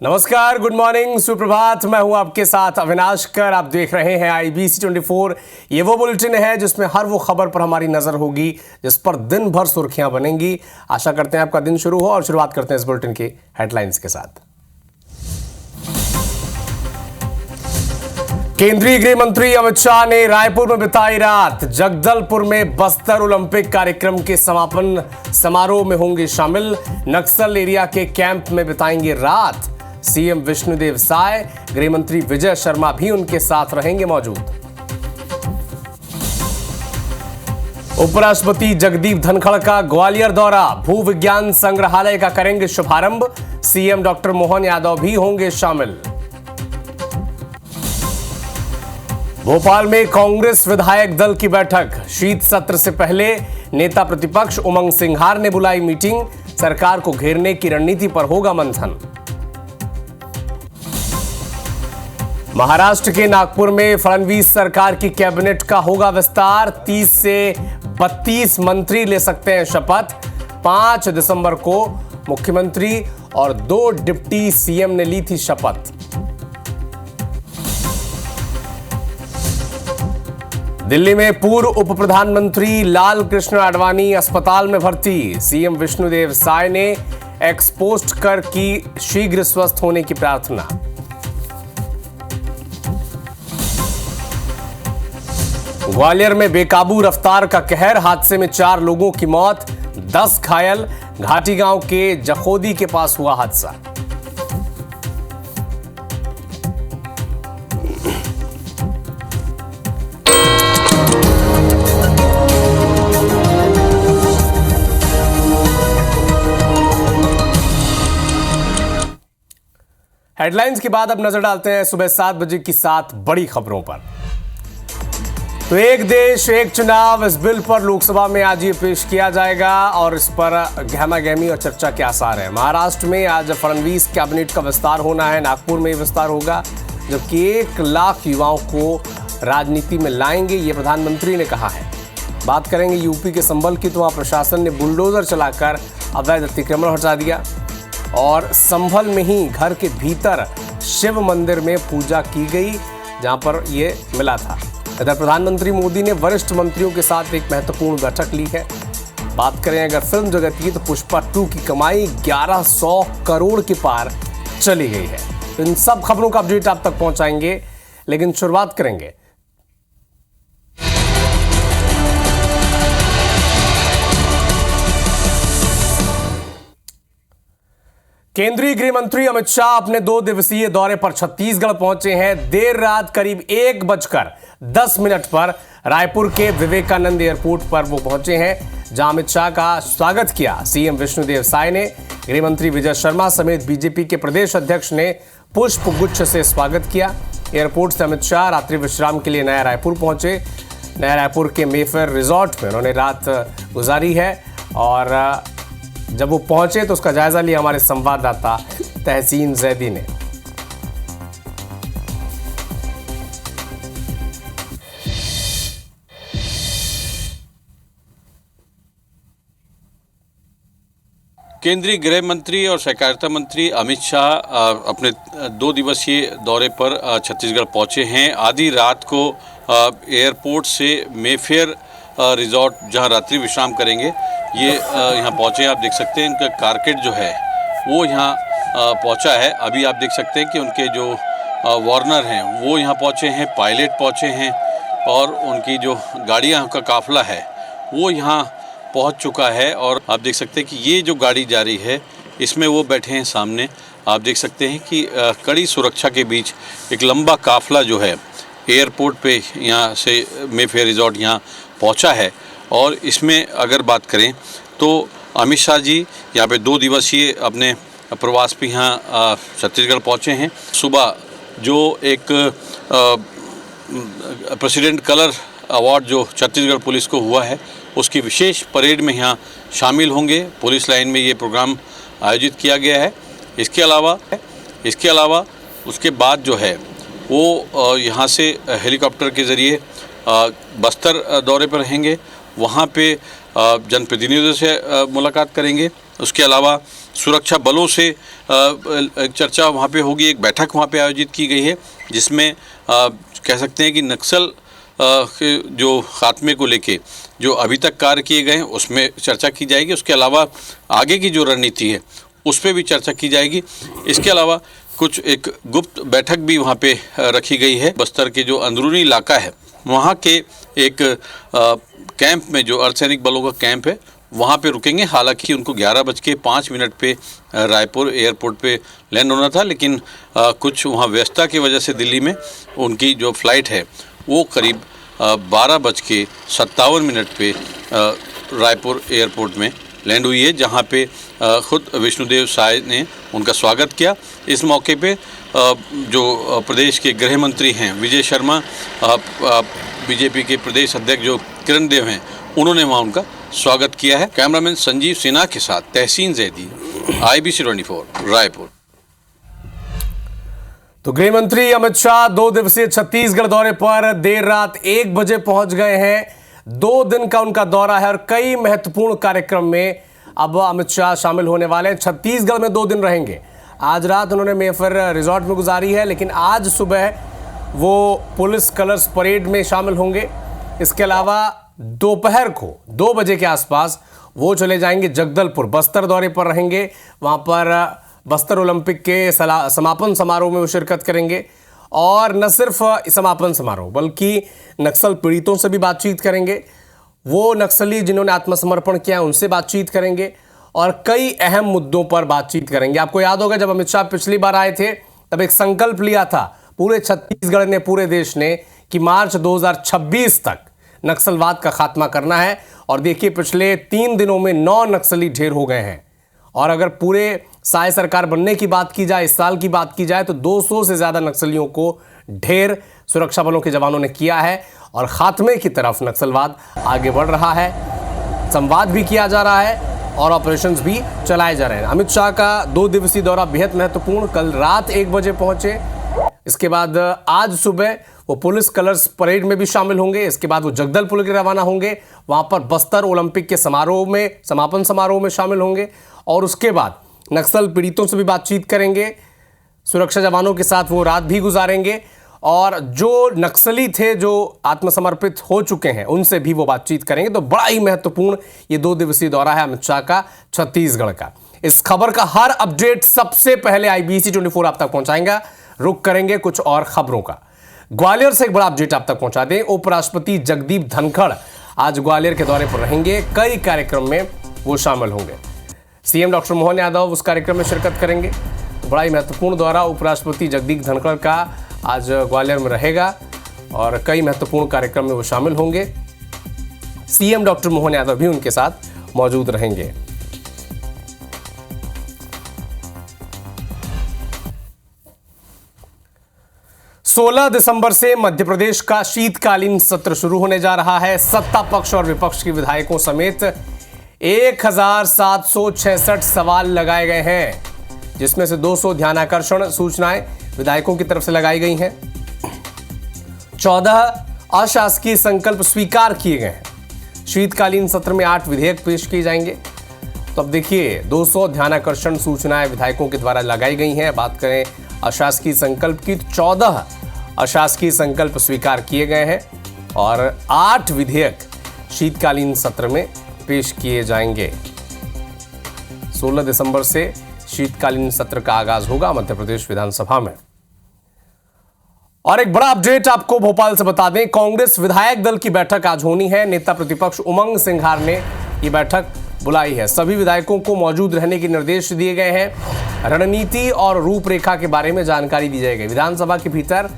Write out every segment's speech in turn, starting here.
नमस्कार, good morning, सुप्रभात। मैं हूं आपके साथ अविनाश कर। आप देख रहे हैं IBC 24। ये वो बुलेटिन है जिसमें हर वो खबर पर हमारी नजर होगी जिस पर दिन भर सुर्खियां बनेंगी। आशा करते हैं आपका दिन शुरू हो और शुरुआत करते हैं इस बुलेटिन की हेडलाइंस के साथ। केंद्रीय गृह मंत्री अमित शाह ने रायपुर में बिताई रात। जगदलपुर में बस्तर ओलंपिक कार्यक्रम के समापन समारोह में होंगे शामिल। नक्सल एरिया के कैंप में बिताएंगे रात। सीएम विष्णुदेव साय, गृह मंत्री विजय शर्मा भी उनके साथ रहेंगे मौजूद। उपराष्ट्रपति जगदीप धनखड़ का ग्वालियर दौरा। भू विज्ञान संग्रहालय का करेंगे शुभारंभ। सीएम डॉक्टर मोहन यादव भी होंगे शामिल। भोपाल में कांग्रेस विधायक दल की बैठक। शीत सत्र से पहले नेता प्रतिपक्ष उमंग सिंघार ने बुलाई मीटिंग। सरकार को घेरने की रणनीति पर होगा मंथन। महाराष्ट्र के नागपुर में फडणवीस सरकार की कैबिनेट का होगा विस्तार। 30 से 32 मंत्री ले सकते हैं शपथ। 5 दिसंबर को मुख्यमंत्री और 2 डिप्टी सीएम ने ली थी शपथ। दिल्ली में पूर्व उप प्रधानमंत्री लाल कृष्ण आडवाणी अस्पताल में भर्ती। सीएम विष्णुदेव साय ने एक्सपोस्ट कर की शीघ्र स्वस्थ होने की प्रार्थना। ग्वालियर में बेकाबू रफ्तार का कहर। हादसे में 4 लोगों की मौत, 10 घायल। घाटी गांव के जखोदी के पास हुआ हादसा। हेडलाइंस के बाद अब नजर डालते हैं सुबह 7 बजे की 7 बड़ी खबरों पर। तो एक देश एक चुनाव, इस बिल पर लोकसभा में आज ये पेश किया जाएगा और इस पर गहमागहमी और चर्चा के आसार है। महाराष्ट्र में आज फडणवीस कैबिनेट का विस्तार होना है। नागपुर में विस्तार होगा, जबकि 1 लाख युवाओं को राजनीति में लाएंगे, ये प्रधानमंत्री ने कहा है। बात करेंगे यूपी के संभल की, तो वहाँ प्रशासन ने बुलडोजर चलाकर अवैध अतिक्रमण हटा दिया और संभल में ही घर के भीतर शिव मंदिर में पूजा की गई, जहाँ पर ये मिला था। इधर प्रधानमंत्री मोदी ने वरिष्ठ मंत्रियों के साथ एक महत्वपूर्ण बैठक ली है। बात करें अगर फिल्म जगत की, तो पुष्पा 2 की कमाई 1100 करोड़ के पार चली गई है। तो इन सब खबरों का अपडेट आप तक पहुंचाएंगे, लेकिन शुरुआत करेंगे केंद्रीय गृह मंत्री अमित शाह अपने 2 दिवसीय दौरे पर छत्तीसगढ़ पहुंचे हैं। देर रात करीब 1:10 पर रायपुर के विवेकानंद एयरपोर्ट पर वो पहुंचे हैं, जहां अमित शाह का स्वागत किया सीएम विष्णुदेव साय ने। गृह मंत्री विजय शर्मा समेत बीजेपी के प्रदेश अध्यक्ष ने पुष्प गुच्छ से स्वागत किया। एयरपोर्ट से अमित शाह रात्रि विश्राम के लिए नया रायपुर पहुंचे। नया रायपुर के मेफेयर रिजॉर्ट में उन्होंने रात गुजारी है और जब वो पहुंचे तो उसका जायजा लिया हमारे संवाददाता तहसीन जैदी ने। केंद्रीय गृह मंत्री और सहकारिता मंत्री अमित शाह अपने 2 दिवसीय दौरे पर छत्तीसगढ़ पहुंचे हैं। आधी रात को एयरपोर्ट से मेफेयर रिजॉर्ट, जहां रात्रि विश्राम करेंगे, ये यहाँ पहुँचे। आप देख सकते हैं इनका कारकेट जो है वो यहाँ पहुँचा है। अभी आप देख सकते हैं कि उनके जो वार्नर हैं वो यहाँ पहुँचे हैं, पायलट पहुँचे हैं और उनकी जो गाड़ियाँ का काफ़िला है वो यहाँ पहुँच चुका है। और आप देख सकते हैं कि ये जो गाड़ी जा रही है इसमें वो बैठे हैं सामने। आप देख सकते हैं कि कड़ी सुरक्षा के बीच एक लंबा काफ़िला जो है एयरपोर्ट पे यहाँ से मेफेयर रिजॉर्ट यहाँ पहुँचा है। और इसमें अगर बात करें तो अमित शाह जी यहाँ पे 2 दिवसीय अपने प्रवास पे यहाँ छत्तीसगढ़ पहुँचे हैं। सुबह जो एक प्रेसिडेंट कलर अवार्ड जो छत्तीसगढ़ पुलिस को हुआ है, उसकी विशेष परेड में यहाँ शामिल होंगे। पुलिस लाइन में ये प्रोग्राम आयोजित किया गया है। इसके अलावा उसके बाद जो है वो यहाँ से हेलीकॉप्टर के ज़रिए बस्तर दौरे पर रहेंगे। वहाँ पे जनप्रतिनिधियों से मुलाकात करेंगे। उसके अलावा सुरक्षा बलों से एक चर्चा वहाँ पे होगी। एक बैठक वहाँ पे आयोजित की गई है जिसमें कह सकते हैं कि नक्सल के जो खात्मे को लेके जो अभी तक कार्य किए गए हैं उसमें चर्चा की जाएगी। उसके अलावा आगे की जो रणनीति है उस पर भी चर्चा की जाएगी। इसके अलावा कुछ एक गुप्त बैठक भी वहाँ पे रखी गई है। बस्तर के जो अंदरूनी इलाका है वहाँ के एक कैंप में, जो अर्धसैनिक बलों का कैंप है, वहाँ पे रुकेंगे। हालांकि उनको 11:05 पे रायपुर एयरपोर्ट पे लैंड होना था, लेकिन कुछ वहाँ व्यस्तता की वजह से दिल्ली में उनकी जो फ़्लाइट है वो करीब 12:57 पे रायपुर एयरपोर्ट में लैंड हुई है, जहाँ पे खुद विष्णुदेव साय ने उनका स्वागत किया। इस मौके पे जो प्रदेश के गृह मंत्री हैं विजय शर्मा, बीजेपी के प्रदेश अध्यक्ष जो किरण देव हैं, उन्होंने वहाँ उनका स्वागत किया है। कैमरामैन संजीव सिन्हा के साथ तहसीन जैदी, IBC 24 रायपुर। तो गृह मंत्री अमित शाह 2 दिवसीय छत्तीसगढ़ दौरे पर देर रात 1 बजे पहुंच गए हैं। 2 दिन का उनका दौरा है और कई महत्वपूर्ण कार्यक्रम में अब अमित शाह शामिल होने वाले हैं। छत्तीसगढ़ में 2 दिन रहेंगे। आज रात उन्होंने मेफर रिजॉर्ट में गुजारी है, लेकिन आज सुबह वो पुलिस कलर्स परेड में शामिल होंगे। इसके अलावा दोपहर को 2 बजे के आसपास वो चले जाएंगे जगदलपुर, बस्तर दौरे पर रहेंगे। वहाँ पर बस्तर ओलंपिक के समापन समारोह में वो शिरकत करेंगे और न सिर्फ समापन समारोह बल्कि नक्सल पीड़ितों से भी बातचीत करेंगे। वो नक्सली जिन्होंने आत्मसमर्पण किया उनसे बातचीत करेंगे और कई अहम मुद्दों पर बातचीत करेंगे। आपको याद होगा जब अमित शाह पिछली बार आए थे तब एक संकल्प लिया था पूरे छत्तीसगढ़ ने, पूरे देश ने, कि मार्च 2026 तक नक्सलवाद का खात्मा करना है। और देखिए पिछले 3 दिनों में 9 नक्सली ढेर हो गए हैं। और अगर पूरे साय सरकार बनने की बात की जाए, इस साल की बात की जाए, तो 200 से ज़्यादा नक्सलियों को ढेर सुरक्षा बलों के जवानों ने किया है और खात्मे की तरफ नक्सलवाद आगे बढ़ रहा है। संवाद भी किया जा रहा है और ऑपरेशंस भी चलाए जा रहे हैं। अमित शाह का 2 दिवसीय दौरा बेहद महत्वपूर्ण। कल रात 1 बजे पहुंचे, इसके बाद आज सुबह वो पुलिस कलर्स परेड में भी शामिल होंगे। इसके बाद वो जगदलपुर के रवाना होंगे, वहां पर बस्तर ओलंपिक के समारोह में, समापन समारोह में शामिल होंगे और उसके बाद नक्सल पीड़ितों से भी बातचीत करेंगे। सुरक्षा जवानों के साथ वो रात भी गुजारेंगे और जो नक्सली थे जो आत्मसमर्पित हो चुके हैं उनसे भी वो बातचीत करेंगे। तो बड़ा ही महत्वपूर्ण ये 2 दिवसीय दौरा है अमित शाह का छत्तीसगढ़ का। इस खबर का हर अपडेट सबसे पहले IBC 24 आप तक पहुंचाएंगा। रुक करेंगे कुछ और खबरों का। ग्वालियर से एक बड़ा अपडेट आप तक पहुंचा दें। उपराष्ट्रपति जगदीप धनखड़ आज ग्वालियर के दौरे पर रहेंगे। कई कार्यक्रम में वो शामिल होंगे। CM डॉक्टर मोहन यादव उस कार्यक्रम में शिरकत करेंगे। तो बड़ा ही महत्वपूर्ण दौरा उपराष्ट्रपति जगदीप धनखड़ का आज ग्वालियर में रहेगा और कई महत्वपूर्ण कार्यक्रम में वो शामिल होंगे। CM डॉक्टर मोहन यादव भी उनके साथ मौजूद रहेंगे। सोलह दिसंबर से मध्य प्रदेश का शीतकालीन सत्र शुरू होने जा रहा है। सत्ता पक्ष और विपक्ष के विधायकों समेत 1766 सवाल लगाए गए हैं, जिसमें से 200 ध्यानाकर्षण सूचनाएं विधायकों की तरफ से लगाई गई हैं। 14 अशासकीय संकल्प स्वीकार किए गए हैं। शीतकालीन सत्र में 8 विधेयक पेश किए जाएंगे। तो अब देखिए 200 ध्यानाकर्षण सूचनाएं विधायकों के द्वारा लगाई गई हैं। बात करें अशासकीय संकल्प की, 14 अशासकीय संकल्प स्वीकार किए गए हैं और 8 विधेयक शीतकालीन सत्र में पेश किए जाएंगे। 16 दिसंबर से शीतकालीन सत्र का आगाज होगा मध्य प्रदेश विधानसभा में। और एक बड़ा अपडेट आपको भोपाल से बता दें, कांग्रेस विधायक दल की बैठक आज होनी है। नेता प्रतिपक्ष उमंग सिंघार ने ये बैठक बुलाई है। सभी विधायकों को मौजूद रहने के निर्देश दिए गए हैं। रणनीति और रूपरेखा के बारे में जानकारी दी जाएगी। विधानसभा के भीतर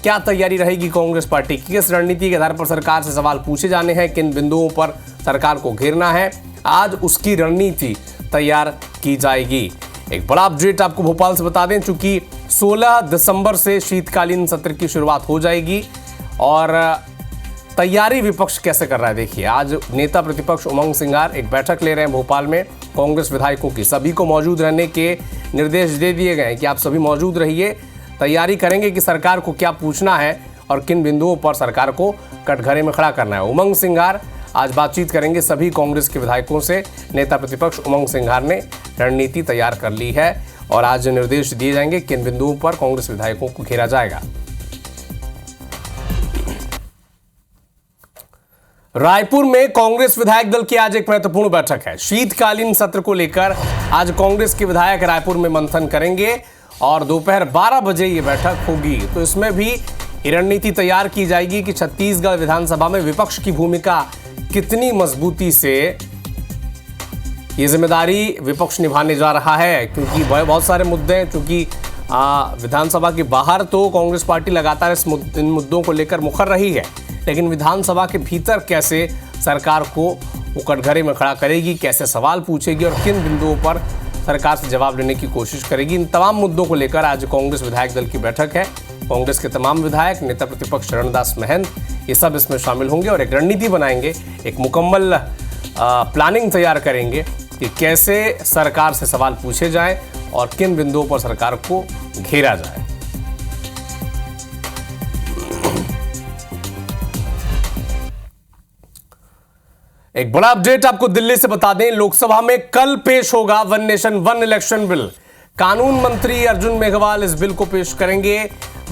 क्या तैयारी रहेगी कांग्रेस पार्टी की, किस रणनीति के आधार पर सरकार से सवाल पूछे जाने हैं, किन बिंदुओं पर सरकार को घेरना है, आज उसकी रणनीति तैयार की जाएगी। एक बड़ा अपडेट आपको भोपाल से बता दें, चूंकि 16 दिसंबर से शीतकालीन सत्र की शुरुआत हो जाएगी और तैयारी विपक्ष कैसे कर रहा है देखिए। आज नेता प्रतिपक्ष उमंग सिंघार एक बैठक ले रहे हैं भोपाल में कांग्रेस विधायकों की। सभी को मौजूद रहने के निर्देश दे दिए गए हैं कि आप सभी मौजूद रहिए। तैयारी करेंगे कि सरकार को क्या पूछना है और किन बिंदुओं पर सरकार को कटघरे में खड़ा करना है। उमंग सिंघार आज बातचीत करेंगे सभी कांग्रेस के विधायकों से। नेता प्रतिपक्ष उमंग सिंघार ने रणनीति तैयार कर ली है और आज निर्देश दिए जाएंगे किन बिंदुओं पर कांग्रेस विधायकों को घेरा जाएगा। रायपुर में कांग्रेस विधायक दल की आज एक महत्वपूर्ण बैठक है। शीतकालीन सत्र को लेकर आज कांग्रेस के विधायक रायपुर में मंथन करेंगे और दोपहर 12 बजे ये बैठक होगी। तो इसमें भी रणनीति तैयार की जाएगी कि छत्तीसगढ़ विधानसभा में विपक्ष की भूमिका कितनी मजबूती से ये जिम्मेदारी विपक्ष निभाने जा रहा है, क्योंकि बहुत सारे मुद्दे हैं। क्योंकि विधानसभा के बाहर तो कांग्रेस पार्टी लगातार इन मुद्दों को लेकर मुखर रही है, लेकिन विधानसभा के भीतर कैसे सरकार को वो कटघरे में खड़ा करेगी, कैसे सवाल पूछेगी और किन बिंदुओं पर सरकार से जवाब लेने की कोशिश करेगी, इन तमाम मुद्दों को लेकर आज कांग्रेस विधायक दल की बैठक है। कांग्रेस के तमाम विधायक, नेता प्रतिपक्ष चरणदास महंत, ये सब इसमें शामिल होंगे और एक रणनीति बनाएंगे, एक मुकम्मल प्लानिंग तैयार करेंगे कि कैसे सरकार से सवाल पूछे जाएं और किन बिंदुओं पर सरकार को घेरा जाए। एक बड़ा अपडेट आपको दिल्ली से बता दें, लोकसभा में कल पेश होगा one nation one election bill. कानून मंत्री अर्जुन मेघवाल इस बिल को पेश करेंगे।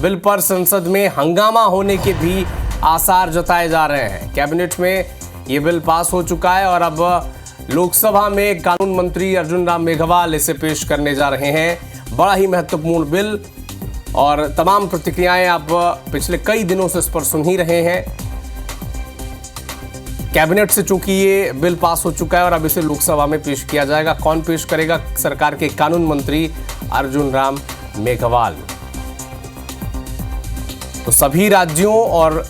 बिल पर संसद में हंगामा होने के भी आसार जताए जा रहे हैं। कैबिनेट में यह बिल पास हो चुका है और अब लोकसभा में कानून मंत्री अर्जुन राम मेघवाल इसे पेश करने जा रहे हैं। बड़ा ही महत्वपूर्ण बिल और तमाम प्रतिक्रियाएं आप पिछले कई दिनों से इस पर सुन ही रहे हैं। कैबिनेट से चूंकि ये बिल पास हो चुका है और अब इसे लोकसभा में पेश किया जाएगा। कौन पेश करेगा? सरकार के कानून मंत्री अर्जुन राम मेघवाल। तो सभी राज्यों और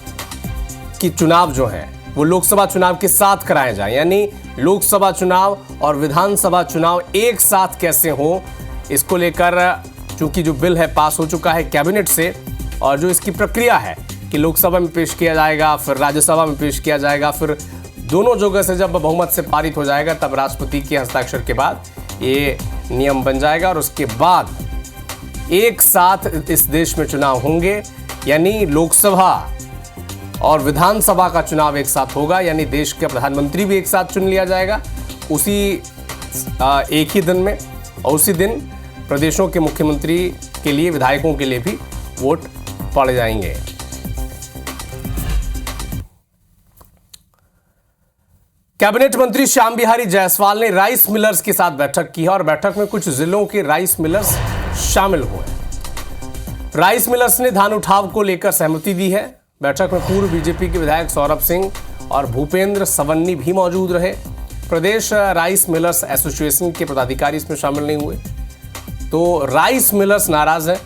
की चुनाव जो है वो लोकसभा चुनाव के साथ कराए जाए, यानी लोकसभा चुनाव और विधानसभा चुनाव एक साथ कैसे हो, इसको लेकर चूंकि जो बिल है पास हो चुका है कैबिनेट से और जो इसकी प्रक्रिया है कि लोकसभा में पेश किया जाएगा, फिर राज्यसभा में पेश किया जाएगा, फिर दोनों जगह से जब बहुमत से पारित हो जाएगा तब राष्ट्रपति के हस्ताक्षर के बाद ये नियम बन जाएगा और उसके बाद एक साथ इस देश में चुनाव होंगे, यानी लोकसभा और विधानसभा का चुनाव एक साथ होगा, यानी देश का प्रधानमंत्री भी एक साथ चुन लिया जाएगा उसी एक ही दिन में, और उसी दिन प्रदेशों के मुख्यमंत्री के लिए, विधायकों के लिए भी वोट पड़ जाएंगे। कैबिनेट मंत्री श्याम बिहारी जायसवाल ने राइस मिलर्स के साथ बैठक की है और बैठक में कुछ जिलों के राइस मिलर्स शामिल हुए। राइस मिलर्स ने धान उठाव को लेकर सहमति दी है। बैठक में पूर्व बीजेपी के विधायक सौरभ सिंह और भूपेंद्र सवन्नी भी मौजूद रहे। प्रदेश राइस मिलर्स एसोसिएशन के पदाधिकारी इसमें शामिल नहीं हुए। तो राइस मिलर्स नाराज है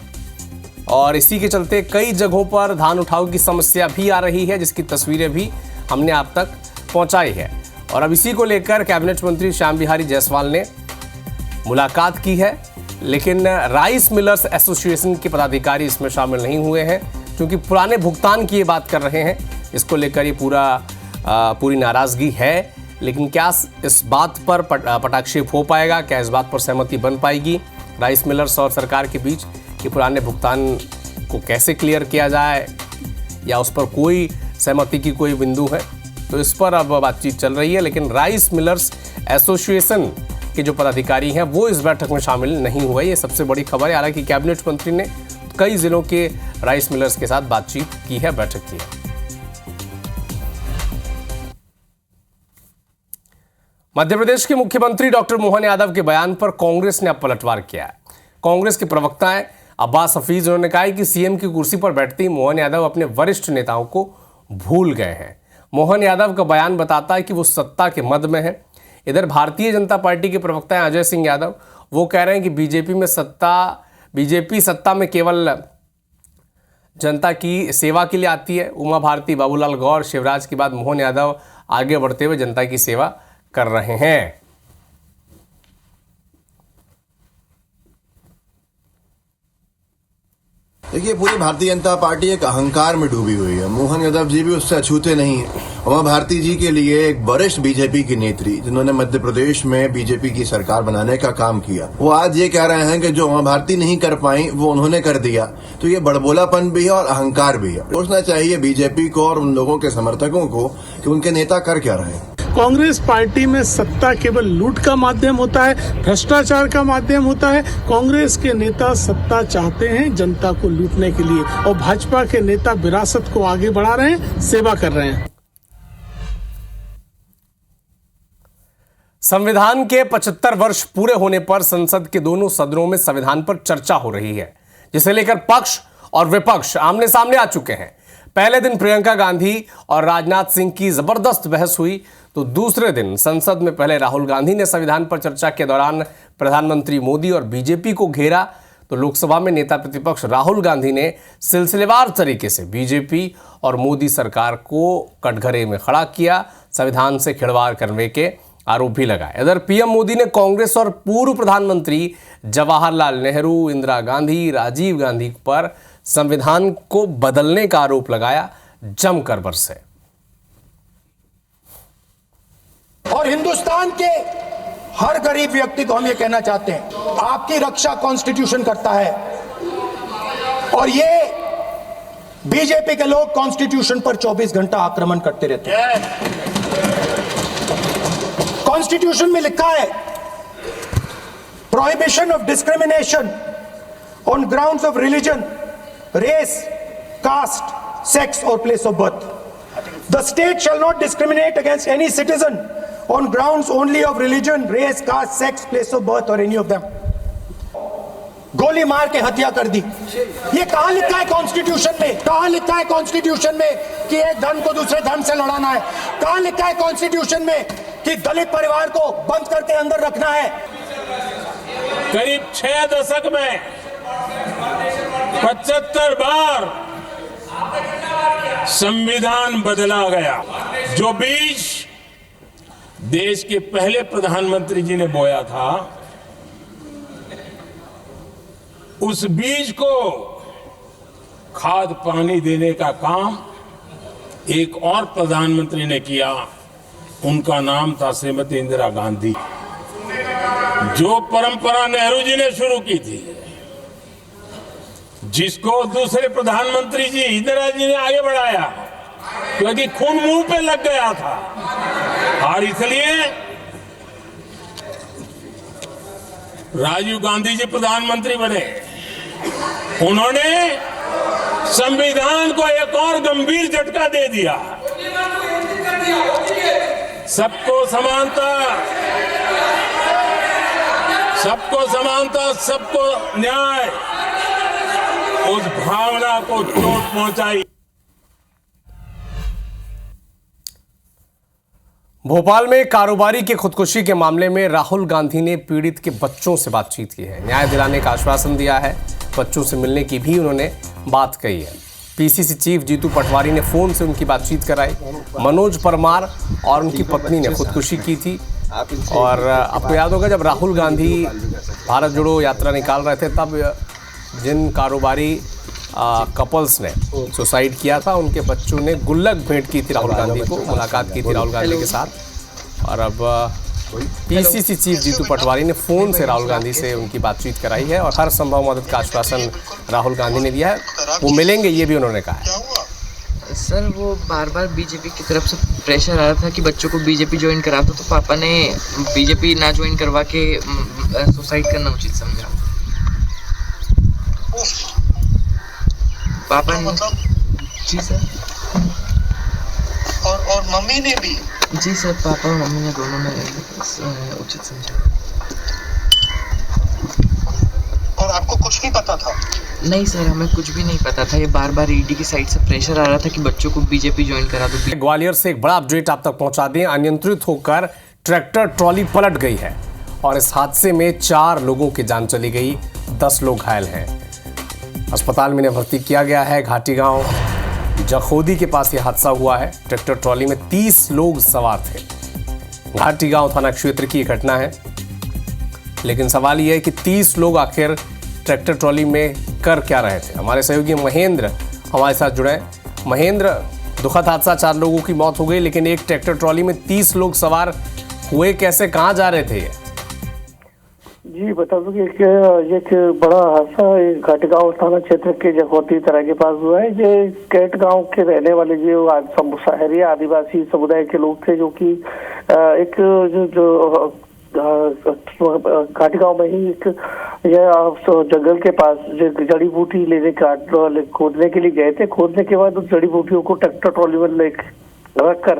और इसी के चलते कई जगहों पर धान उठाव की समस्या भी आ रही है, जिसकी तस्वीरें भी हमने आप तक पहुंचाई है। और अब इसी को लेकर कैबिनेट मंत्री श्याम बिहारी जायसवाल ने मुलाकात की है, लेकिन राइस मिलर्स एसोसिएशन के पदाधिकारी इसमें शामिल नहीं हुए हैं क्योंकि पुराने भुगतान की ये बात कर रहे हैं। इसको लेकर ये पूरी नाराजगी है। लेकिन क्या इस बात पर पटाक्षेप हो पाएगा? क्या इस बात पर सहमति बन पाएगी राइस मिलर्स और सरकार के बीच कि पुराने भुगतान को कैसे क्लियर किया जाए, या उस पर कोई सहमति की कोई बिंदु है? तो इस पर अब बातचीत चल रही है, लेकिन राइस मिलर्स एसोसिएशन के जो पदाधिकारी हैं वो इस बैठक में शामिल नहीं हुए। ये सबसे बड़ी खबर है। हालांकि कैबिनेट मंत्री ने कई जिलों के राइस मिलर्स के साथ बातचीत की है, बैठक की है। मध्य प्रदेश के मुख्यमंत्री डॉक्टर मोहन यादव के बयान पर कांग्रेस ने अब पलटवार किया है। कांग्रेस के प्रवक्ता हैं अब्बास हफीज, उन्होंने कहा है कि सीएम की कुर्सी पर बैठते ही मोहन यादव अपने वरिष्ठ नेताओं को भूल गए हैं। मोहन यादव का बयान बताता है कि वो सत्ता के मद में है। इधर भारतीय जनता पार्टी के प्रवक्ता हैं अजय सिंह यादव, वो कह रहे हैं कि बीजेपी सत्ता में केवल जनता की सेवा के लिए आती है। उमा भारती, बाबूलाल गौर, शिवराज के बाद मोहन यादव आगे बढ़ते हुए जनता की सेवा कर रहे हैं। देखिए, पूरी भारतीय जनता पार्टी एक अहंकार में डूबी हुई है। मोहन यादव जी भी उससे अछूते नहीं है। उमा भारती जी के लिए एक वरिष्ठ बीजेपी की नेत्री, जिन्होंने मध्य प्रदेश में बीजेपी की सरकार बनाने का काम किया, वो आज ये कह रहे हैं कि जो उमा भारती नहीं कर पाई वो उन्होंने कर दिया। तो ये बड़बोलापन भी है और अहंकार भी है। सोचना चाहिए बीजेपी को और उन लोगों के समर्थकों को कि उनके नेता कर क्या रहे हैं। कांग्रेस पार्टी में सत्ता केवल लूट का माध्यम होता है, भ्रष्टाचार का माध्यम होता है। कांग्रेस के नेता सत्ता चाहते हैं जनता को लूटने के लिए, और भाजपा के नेता विरासत को आगे बढ़ा रहे हैं, सेवा कर रहे हैं। संविधान के 75 वर्ष पूरे होने पर संसद के दोनों सदनों में संविधान पर चर्चा हो रही है, जिसे लेकर पक्ष और विपक्ष आमने सामने आ चुके हैं। पहले दिन प्रियंका गांधी और राजनाथ सिंह की जबरदस्त बहस हुई, तो दूसरे दिन संसद में पहले राहुल गांधी ने संविधान पर चर्चा के दौरान प्रधानमंत्री मोदी और बीजेपी को घेरा, तो लोकसभा में नेता प्रतिपक्ष राहुल गांधी ने सिलसिलेवार तरीके से बीजेपी और मोदी सरकार को कटघरे में खड़ा किया, संविधान से खिलवाड़ करने के आरोप भी लगाए। इधर पीएम मोदी ने कांग्रेस और पूर्व प्रधानमंत्री जवाहरलाल नेहरू, इंदिरा गांधी, राजीव गांधी पर संविधान को बदलने का आरोप लगाया, जमकर बरसे। और हिंदुस्तान के हर गरीब व्यक्ति को हम ये कहना चाहते हैं, आपकी रक्षा कॉन्स्टिट्यूशन करता है, और ये बीजेपी के लोग कॉन्स्टिट्यूशन पर 24 घंटा आक्रमण करते रहते हैं। कॉन्स्टिट्यूशन में लिखा है, prohibition of discrimination on grounds of religion, race, caste, sex और place of birth. The state shall not discriminate against any citizen on grounds only of religion, race, caste, sex, place of birth or any of them। गोली मार के हत्या कर दी। ये कहां लिखा है कॉन्स्टिट्यूशन में? कहां लिखा है कॉन्स्टिट्यूशन में कि एक धर्म को दूसरे धर्म से लड़ाना है? कहां लिखा है कॉन्स्टिट्यूशन में कि दलित परिवार को बंद करके अंदर रखना है? करीब 6 दशक में 75 बार संविधान बदला गया। जो बीज देश के पहले प्रधानमंत्री जी ने बोया था, उस बीज को खाद पानी देने का काम एक और प्रधानमंत्री ने किया। उनका नाम था श्रीमती इंदिरा गांधी। जो परंपरा नेहरू जी ने शुरू की थी, जिसको दूसरे प्रधानमंत्री जी इंदिरा जी ने आगे बढ़ाया, क्योंकि खून मुंह पे लग गया था, और इसलिए राजीव गांधी जी प्रधानमंत्री बने। उन्होंने संविधान को एक और गंभीर झटका दे दिया। सबको समानता, सबको समानता, सबको न्याय, उस भावना को चोट पहुंचाई। भोपाल में कारोबारी की खुदकुशी के मामले में राहुल गांधी ने पीड़ित के बच्चों से बातचीत की है, न्याय दिलाने का आश्वासन दिया है, बच्चों से मिलने की भी उन्होंने बात कही है। पीसीसी चीफ जीतू पटवारी ने फोन से उनकी बातचीत कराई। मनोज परमार और उनकी पत्नी ने खुदकुशी की थी। और आपको याद होगा, जब राहुल गांधी भारत जोड़ो यात्रा निकाल रहे थे, तब जिन कारोबारी कपल्स ने सुसाइड किया था, उनके बच्चों ने गुल्लक भेंट की थी राहुल गांधी को, मुलाकात की थी राहुल गांधी के साथ। और अब पीसीसी चीफ जीतू पटवारी ने फोन से राहुल गांधी से उनकी बातचीत कराई है और हर संभव मदद का आश्वासन राहुल गांधी ने दिया है। वो मिलेंगे, ये भी उन्होंने कहा है। सर, वो बार बार बीजेपी की तरफ से प्रेशर आ रहा था कि बच्चों को बीजेपी ज्वाइन करा दो, तो पापा ने बीजेपी ना ज्वाइन करवा के सुसाइड करना उचित समझा। पापा ने, जी सर। और मम्मी ने भी? जी सर, पापा और मम्मी ने दोनों ने उचित समझा। और आपको कुछ नहीं पता था? नहीं सर, हमें कुछ भी नहीं पता था। ये बार बार ईडी की साइड से प्रेशर आ रहा था कि बच्चों को बीजेपी ज्वाइन करा दो। ग्वालियर से एक बड़ा अपडेट आप तक पहुंचा दें। अनियंत्रित होकर ट्रैक्टर ट्रॉली पलट गई है और इस हादसे में 4 लोगों की जान चली गई, 10 लोग घायल हैं। अस्पताल में इन्हें भर्ती किया गया है। घाटी गांव जखोदी के पास यह हादसा हुआ है। ट्रैक्टर ट्रॉली में 30 लोग सवार थे। घाटी गांव थाना क्षेत्र की घटना है, लेकिन सवाल यह है कि 30 लोग आखिर ट्रैक्टर ट्रॉली में कर क्या रहे थे। हमारे सहयोगी महेंद्र हमारे साथ जुड़े हैं। महेंद्र, दुखद हादसा, 4 लोगों की मौत हो गई, लेकिन एक ट्रैक्टर ट्रॉली में 30 लोग सवार हुए, कैसे, कहाँ जा रहे थे ये? जी बता दूं कि एक बड़ा हादसा घाटगांव थाना क्षेत्र के जखौती तरह के पास हुआ है। ये कैट गांव के रहने वाले जो शहरी आदिवासी समुदाय के लोग थे, जो कि एक जो घाटगांव में ही एक जंगल के पास जड़ी बूटी लेने खोदने के लिए गए थे। खोदने के बाद उस जड़ी बूटियों को ट्रैक्टर ट्रॉली में रख कर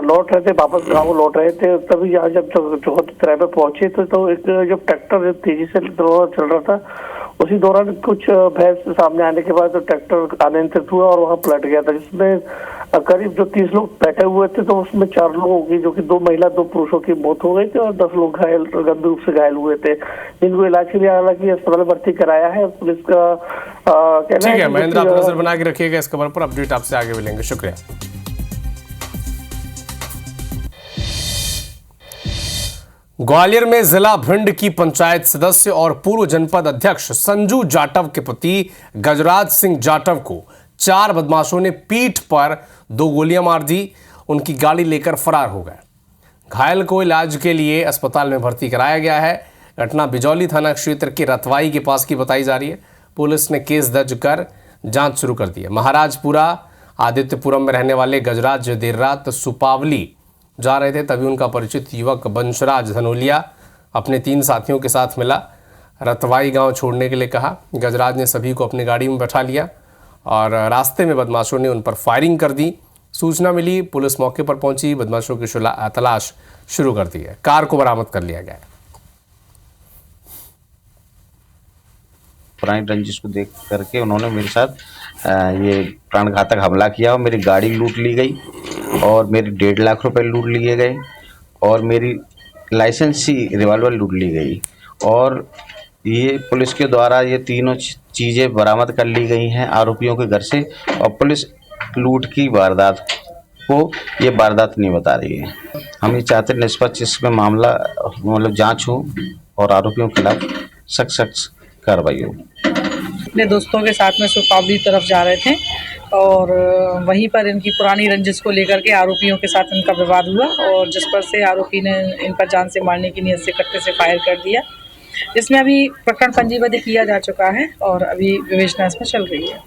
लौट रहे थे, वापस गांव लौट रहे थे। तभी यहाँ जब चौहत्तर तरह पे पहुंचे तो एक जब ट्रैक्टर तेजी से चल रहा था, उसी दौरान कुछ भैंस सामने आने के बाद तो ट्रैक्टर अनियंत्रित हुआ और वहां पलट गया था, जिसमें करीब जो 30 लोग बैठे हुए थे, तो उसमें 4 लोगों की, जो कि 2 महिला 2 पुरुषों की मौत हो गई थी और 10 लोग गंभीर रूप से घायल हुए थे, जिनको इलाज के लिए हालांकि अस्पताल में भर्ती कराया है। पुलिस का कहना है। ठीक है महेंद्र, आप नजर बना के रखिएगा इस खबर पर, अपडेट आपसे आगे मिलेंगे। शुक्रिया। ग्वालियर में जिला भिंड की पंचायत सदस्य और पूर्व जनपद अध्यक्ष संजू जाटव के पति गजराज सिंह जाटव को 4 बदमाशों ने पीठ पर 2 गोलियां मार दी, उनकी गाड़ी लेकर फरार हो गए। घायल को इलाज के लिए अस्पताल में भर्ती कराया गया है। घटना बिजौली थाना क्षेत्र के रतवाई के पास की बताई जा रही है। पुलिस ने केस दर्ज कर जांच शुरू कर दी है। महाराजपुरा आदित्यपुरम में रहने वाले गजराज देर रात सुपावली जा रहे थे, तभी उनका परिचित युवक बंशराज धनोलिया अपने 3 साथियों के साथ मिला। रतवाई गांव छोड़ने के लिए कहा। गजराज ने सभी को अपनी गाड़ी में बैठा लिया और रास्ते में बदमाशों ने उन पर फायरिंग कर दी। सूचना मिली, पुलिस मौके पर पहुंची, बदमाशों की तलाश शुरू कर दी है। कार को बरामद कर लिया गया है। पुरानी रंजिश को देख करके उन्होंने मेरे साथ ये प्राणघातक हमला किया और मेरी गाड़ी लूट ली गई और मेरे 1.5 लाख रुपए लूट लिए गए और मेरी लाइसेंसी रिवॉल्वर लूट ली गई। और ये पुलिस के द्वारा ये तीनों चीज़ें बरामद कर ली गई हैं आरोपियों के घर से, और पुलिस लूट की वारदात को ये वारदात नहीं बता रही है। हम ये चाहते निष्पक्ष इसमें मामला मतलब जांच हो और आरोपियों के खिलाफ सख्त कार्रवाई हो। अपने दोस्तों के साथ में सुपावली तरफ जा रहे थे और वहीं पर इनकी पुरानी रंजिश को लेकर के आरोपियों के साथ इनका विवाद हुआ और जिस पर से आरोपी ने इन पर जान से मारने की नीयत से कट्टे से फायर कर दिया, जिसमें अभी प्रकरण पंजीबद्ध किया जा चुका है और अभी विवेचना इसमें चल रही है।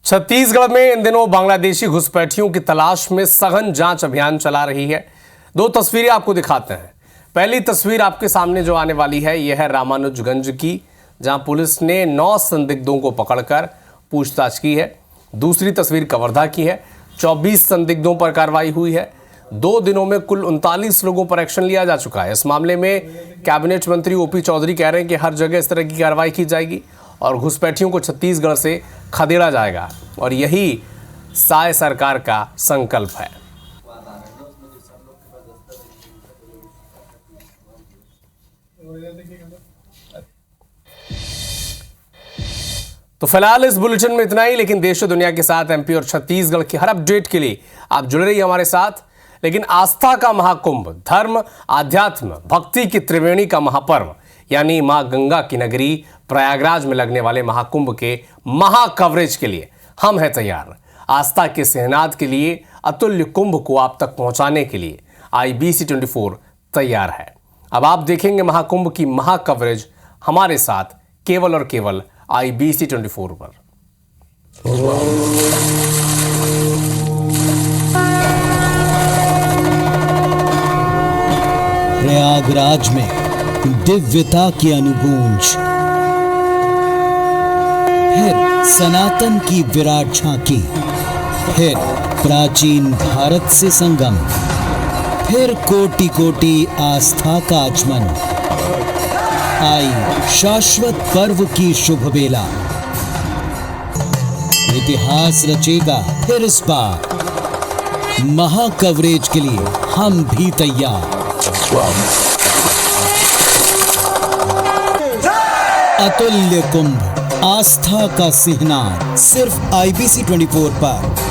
छत्तीसगढ़ में इन दिनों बांग्लादेशी घुसपैठियों की तलाश में सघन जांच अभियान चला रही है। 2 तस्वीरें आपको दिखाते हैं। पहली तस्वीर आपके सामने जो आने वाली है, यह है रामानुजगंज की, जहां पुलिस ने 9 संदिग्धों को पकड़कर पूछताछ की है। दूसरी तस्वीर कवर्धा की है। 24 संदिग्धों पर कार्रवाई हुई है। 2 दिनों में कुल 39 लोगों पर एक्शन लिया जा चुका है। इस मामले में कैबिनेट मंत्री ओपी चौधरी कह रहे हैं कि हर जगह इस तरह की कार्रवाई की जाएगी और घुसपैठियों को छत्तीसगढ़ से खदेड़ा जाएगा, और यही साय सरकार का संकल्प है। तो फिलहाल इस बुलेटिन में इतना ही, लेकिन देश और दुनिया के साथ एमपी और छत्तीसगढ़ की हर अपडेट के लिए आप जुड़े रहिए हमारे साथ। लेकिन आस्था का महाकुंभ, धर्म, आध्यात्म, भक्ति की त्रिवेणी का महापर्व यानी मां गंगा की नगरी प्रयागराज में लगने वाले महाकुंभ के महा कवरेज के लिए हम हैं तैयार। आस्था के सहनाद के लिए, अतुल्य कुंभ को आप तक पहुंचाने के लिए IBC 24 तैयार है। अब आप देखेंगे महाकुंभ की महा कवरेज हमारे साथ केवल और केवल IBC 24 पर। प्रयागराज में दिव्यता की अनुगूंज, फिर सनातन की विराट झांकी, फिर प्राचीन भारत से संगम, फिर कोटि कोटि आस्था का आचमन। आई शाश्वत पर्व की शुभ बेला, इतिहास रचेगा फिर इस बार। महा कवरेज के लिए हम भी तैयार। अतुल्य कुंभ, आस्था का सिहनाद, सिर्फ IBC 24 पर।